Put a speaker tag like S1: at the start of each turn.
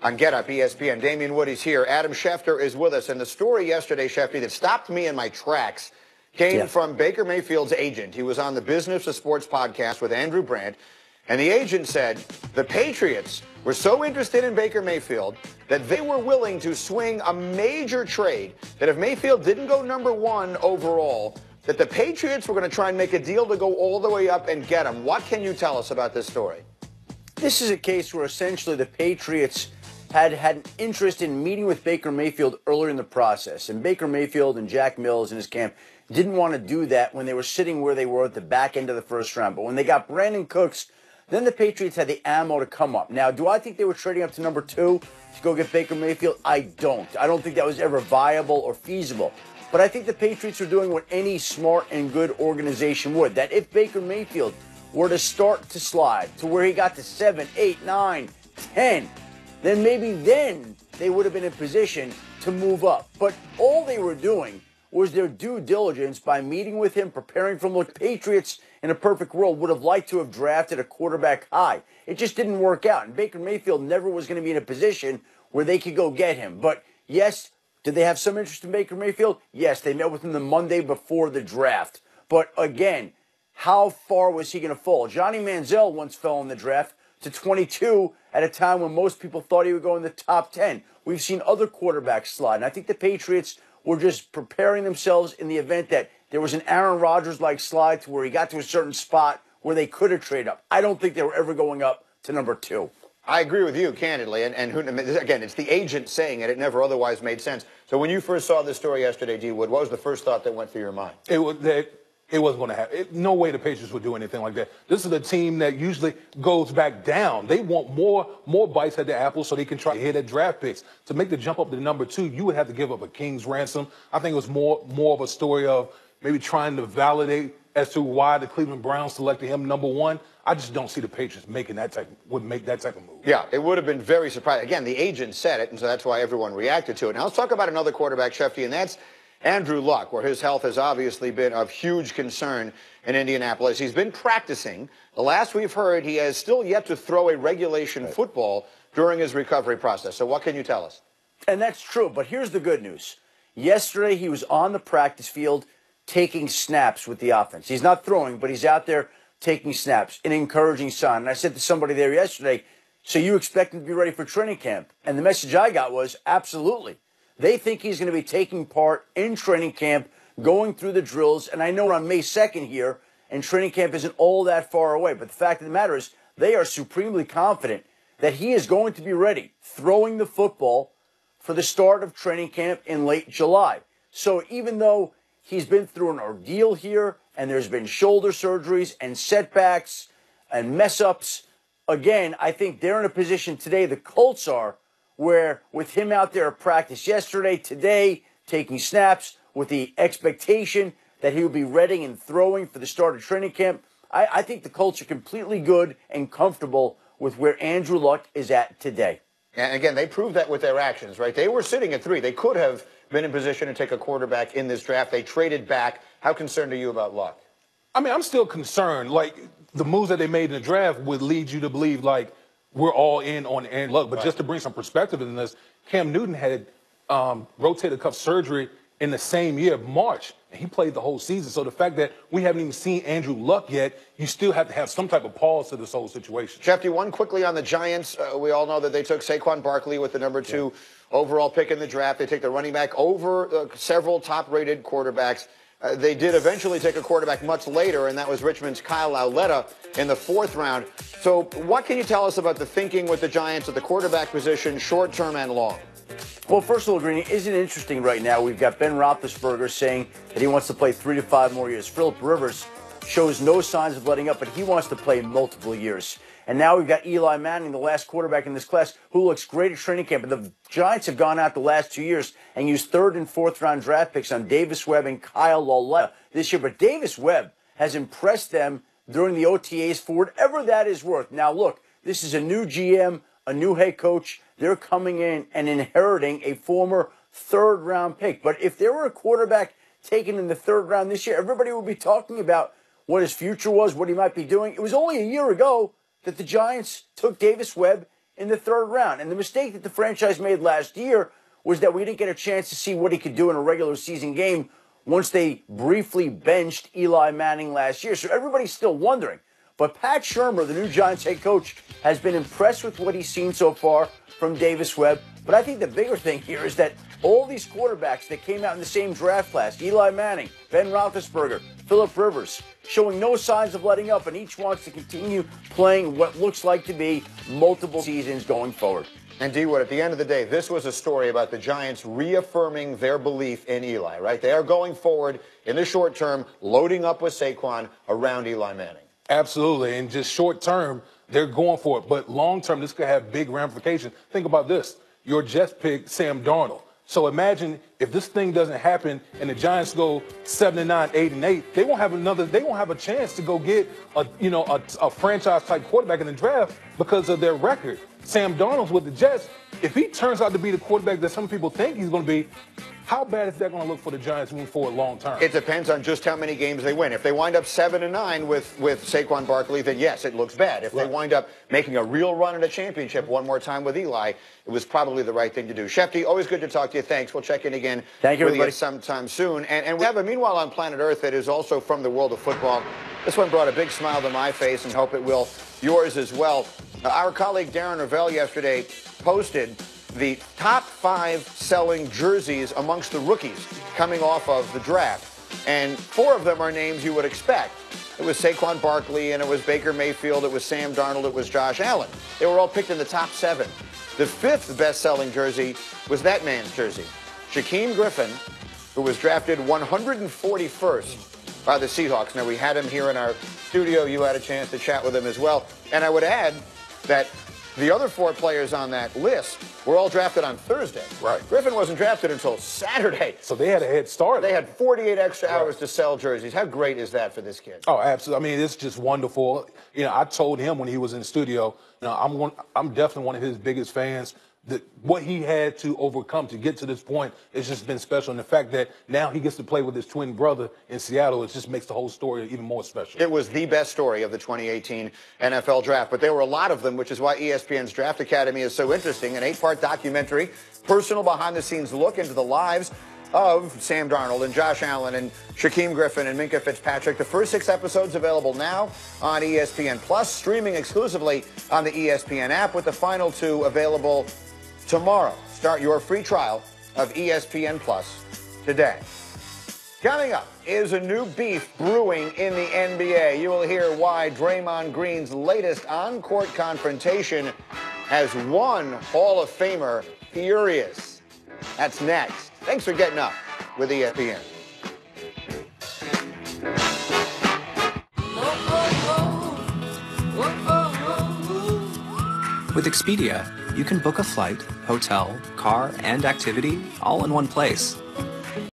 S1: On Get Up, ESPN, Damian Woody's here. Adam Schefter is with us. And the story yesterday, Schefter, that stopped me in my tracks came from Baker Mayfield's agent. He was on the Business of Sports podcast with Andrew Brandt. And the agent said the Patriots were so interested in Baker Mayfield that they were willing to swing a major trade, that if Mayfield didn't go #1 overall, that the Patriots were going to try and make a deal to go all the way up and get him. What can you tell us about this story?
S2: This is a case where essentially the Patriots had an interest in meeting with Baker Mayfield earlier in the process. And Baker Mayfield and Jack Mills and his camp didn't want to do that when they were sitting where they were at the back end of the first round. But when they got Brandon Cooks, then the Patriots had the ammo to come up. Now, do I think they were trading up to #2 to go get Baker Mayfield? I don't. I don't think that was ever viable or feasible. But I think the Patriots are doing what any smart and good organization would. That if Baker Mayfield were to start to slide to where he got to 7, 8, 9, 10, then maybe then they would have been in position to move up. But all they were doing was their due diligence by meeting with him, preparing for him. Look, Patriots in a perfect world would have liked to have drafted a quarterback high. It just didn't work out. And Baker Mayfield never was going to be in a position where they could go get him. But yes, did they have some interest in Baker Mayfield? Yes, they met with him the Monday before the draft. But again, how far was he going to fall? Johnny Manziel once fell in the draft to 22 at a time when most people thought he would go in the top 10. We've seen other quarterbacks slide. And I think the Patriots were just preparing themselves in the event that there was an Aaron Rodgers-like slide to where he got to a certain spot where they could have traded up. I don't think they were ever going up to #2.
S1: I agree with you, candidly. And again, it's the agent saying it. It never otherwise made sense. So when you first saw this story yesterday, D. Wood, what was the first thought that went through your mind?
S3: It wasn't going to happen. No way the Patriots would do anything like that. This is a team that usually goes back down. They want more bites at the apple so they can try to hit at draft picks. To make the jump up to #2, you would have to give up a king's ransom. I think it was more of a story of maybe trying to validate as to why the Cleveland Browns selected him #1. I just don't see the Patriots would make that type of move.
S1: Yeah, it would have been very surprising. Again, the agent said it, and so that's why everyone reacted to it. Now let's talk about another quarterback, Shefty, and that's Andrew Luck, where his health has obviously been of huge concern in Indianapolis. He's been practicing. The last we've heard, he has still yet to throw a regulation football during his recovery process. So what can you tell us?
S2: And that's true, but here's the good news. Yesterday, he was on the practice field taking snaps with the offense. He's not throwing, but he's out there taking snaps, an encouraging sign. And I said to somebody there yesterday, so you expect him to be ready for training camp? And the message I got was, absolutely. They think he's going to be taking part in training camp, going through the drills. And I know we're on May 2nd here, and training camp isn't all that far away. But the fact of the matter is, they are supremely confident that he is going to be ready, throwing the football for the start of training camp in late July. So even though he's been through an ordeal here, and there's been shoulder surgeries and setbacks and mess-ups, again, I think they're in a position today, the Colts are, where with him out there at practice yesterday, today, taking snaps, with the expectation that he will be ready and throwing for the start of training camp, I think the Colts are completely good and comfortable with where Andrew Luck is at today.
S1: And again, they proved that with their actions, right? They were sitting at 3. They could have been in position to take a quarterback in this draft. They traded back. How concerned are you about Luck?
S3: I mean, I'm still concerned. Like, the moves that they made in the draft would lead you to believe, like, we're all in on Andrew Luck. But just to bring some perspective in this, Cam Newton had rotator cuff surgery in the same year, March, and he played the whole season. So the fact that we haven't even seen Andrew Luck yet, you still have to have some type of pause to this whole situation.
S1: Shefty, one quickly on the Giants. We all know that they took Saquon Barkley with the #2 overall pick in the draft. They take the running back over several top-rated quarterbacks. They did eventually take a quarterback much later, and that was Richmond's Kyle Lauletta in the 4th round. So what can you tell us about the thinking with the Giants at the quarterback position, short-term and long?
S2: Well, first of all, Greeny, isn't it interesting right now? We've got Ben Roethlisberger saying that he wants to play 3 to 5 more years. Phillip Rivers shows no signs of letting up, but he wants to play multiple years. And now we've got Eli Manning, the last quarterback in this class, who looks great at training camp. And the Giants have gone out the last 2 years and used 3rd and 4th round draft picks on Davis Webb and Kyle Lauletta this year. But Davis Webb has impressed them during the OTAs for whatever that is worth. Now, look, this is a new GM, a new head coach. They're coming in and inheriting a former 3rd round pick. But if there were a quarterback taken in the 3rd round this year, everybody would be talking about what his future was, what he might be doing. It was only a year ago that the Giants took Davis Webb in the third round. And the mistake that the franchise made last year was that we didn't get a chance to see what he could do in a regular season game once they briefly benched Eli Manning last year. So everybody's still wondering. But Pat Shurmur, the new Giants head coach, has been impressed with what he's seen so far from Davis Webb. But I think the bigger thing here is that all these quarterbacks that came out in the same draft class, Eli Manning, Ben Roethlisberger, Phillip Rivers, showing no signs of letting up, and each wants to continue playing what looks like to be multiple seasons going forward.
S1: And D. Wood, at the end of the day, this was a story about the Giants reaffirming their belief in Eli, right? They are going forward in the short term, loading up with Saquon around Eli Manning.
S3: Absolutely. And just short term, they're going for it. But long term, this could have big ramifications. Think about this. Your Jets pick Sam Darnold. So imagine if this thing doesn't happen and the Giants go 7-9, 8-8, they won't have a chance to go get a franchise type quarterback in the draft because of their record. Sam Darnold's with the Jets. If he turns out to be the quarterback that some people think he's going to be, how bad is that going to look for the Giants moving forward long term?
S1: It depends on just how many games they win. If they wind up 7-9 with Saquon Barkley, then yes, it looks bad. If they wind up making a real run at a championship one more time with Eli, it was probably the right thing to do. Shefty, always good to talk to you. Thanks. We'll check in again
S2: with
S1: you sometime soon. And we have a Meanwhile on Planet Earth that is also from the world of football. This one brought a big smile to my face and hope it will yours as well. Our colleague Darren Ravel yesterday posted the top 5 selling jerseys amongst the rookies coming off of the draft. And 4 of them are names you would expect. It was Saquon Barkley, and it was Baker Mayfield, it was Sam Darnold, it was Josh Allen. They were all picked in the top 7. The 5th best-selling jersey was that man's jersey, Shaquem Griffin, who was drafted 141st by the Seahawks. Now, we had him here in our studio. You had a chance to chat with him as well. And I would add that the other 4 players on that list were all drafted on Thursday.
S3: Right.
S1: Griffin wasn't drafted until Saturday.
S3: So they had a head start.
S1: They had 48 extra hours to sell jerseys. How great is that for this kid?
S3: Oh, absolutely. I mean, it's just wonderful. I told him when he was in the studio, I'm definitely one of his biggest fans. What he had to overcome to get to this point has just been special. And the fact that now he gets to play with his twin brother in Seattle, it just makes the whole story even more special.
S1: It was the best story of the 2018 NFL draft, but there were a lot of them, which is why ESPN's Draft Academy is so interesting. An 8-part documentary, personal behind-the-scenes look into the lives of Sam Darnold and Josh Allen and Shaquem Griffin and Minkah Fitzpatrick. The first 6 episodes available now on ESPN Plus, streaming exclusively on the ESPN app, with the final 2 available tomorrow. Start your free trial of ESPN Plus today. Coming up is a new beef brewing in the NBA. You will hear why Draymond Green's latest on-court confrontation has one Hall of Famer furious. That's next. Thanks for getting up with ESPN.
S4: With Expedia, you can book a flight, hotel, car, and activity all in one place.